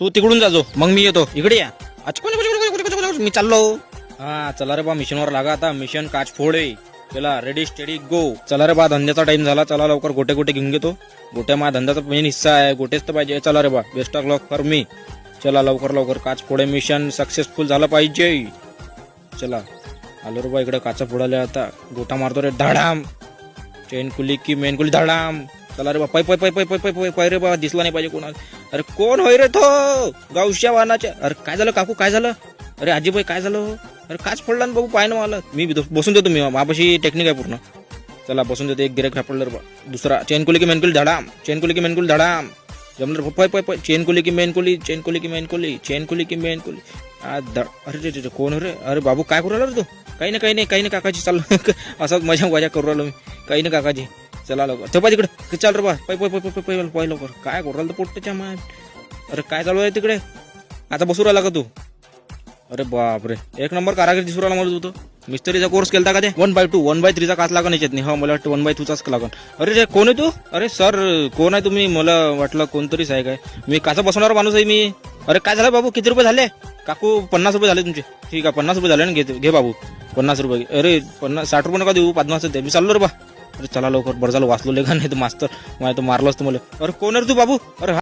तू तिकडून जाजो, मग मी येतो. इकडे या. मी चाललो. हा चला रे बा, मिशनवर लागा आता. मिशन काच फोडे. चला रेडी स्टेडी गो. चला रे बा, धंद्याचा टाइम झाला. चला लवकर गोटे गोटे घेऊन घेतो. गोट्या माझ्या धंद्याचा मेन हिस्सा आहे. गोटेच तर पाहिजे. चला रे बा, best of luck for me. चला लवकर लवकर काच फोडे मिशन सक्सेसफुल झालं पाहिजे. चला आलो रे बा, इकडे काचा फोडायला. आता गोटा मारतो रे, धाडाम. चेन कुली की मेन कुली, धाडाम. चला रे बा, पै पै पै पै पै पै पै रे बा, दिसला नाही पाहिजे कोणाला. अरे कोण होय रे तो गावश्या वाहनाच्या. अरे काय झालं काकू, काय झालं. अरे आजीबाई काय झालं. अरे काच फोडला ना बाबू, पाय ना मला. मी बसून देतो, मी मापाशी टेक्निक आहे पूर्ण. चला बसून देतो. एक गिरेक सापडलं रे बा. दुसरा चेन कुली की मेन कुली, धडाम. चेन कुली की मेन कुली, धडाम. जमलं पै पै पै. चेन कुली की मेन कुली, चेन कुली की मेन कुली, चेन कुली की मेन कुली. अरे रे कोण रे. अरे बाबू काय करू राहिला रे तू. काही नाही काकाजी. चाल असंच मजा करू राहिलो मी. काही नाही काकाजी. चला लवकर ते पा तिकडे. चल रे बा, पै पै पै पै पै पै लवकर. काय करू राहिलं पोट्याच्या मान. अरे काय चालू आहे तिकडे. आता बसू राहिला का तू. अरे बापरे, एक नंबर कारागीर दिसू राहिला मला तू. मिस्त्रीचा कोर्स केलता का ते. 1/2 1/3 काच लागण याच्यात नाही. हो मला वाटतं 1/2 लागण. अरे रे कोण आहे तू. अरे सर कोण आहे तुम्ही. मला वाटलं कोणतरीच आहे काय. मी काचा बसवणार माणूस आहे मी. अरे काय झालं बाबू, किती रुपये झाले. काकू 50 रुपये झाले तुमचे. ठीक आहे 50 रुपये झाले ना, घे बाबू 50 रुपये. अरे 60 रुपये नका देऊ, 50 दे. मी चाललो रे बा. अरे चला लवकर, बरं झालं वाचलो लेखा, नाही तर मास्तर मला तर मारलं असतं मला. अरे कोण आहे रे तू बाबू. अरे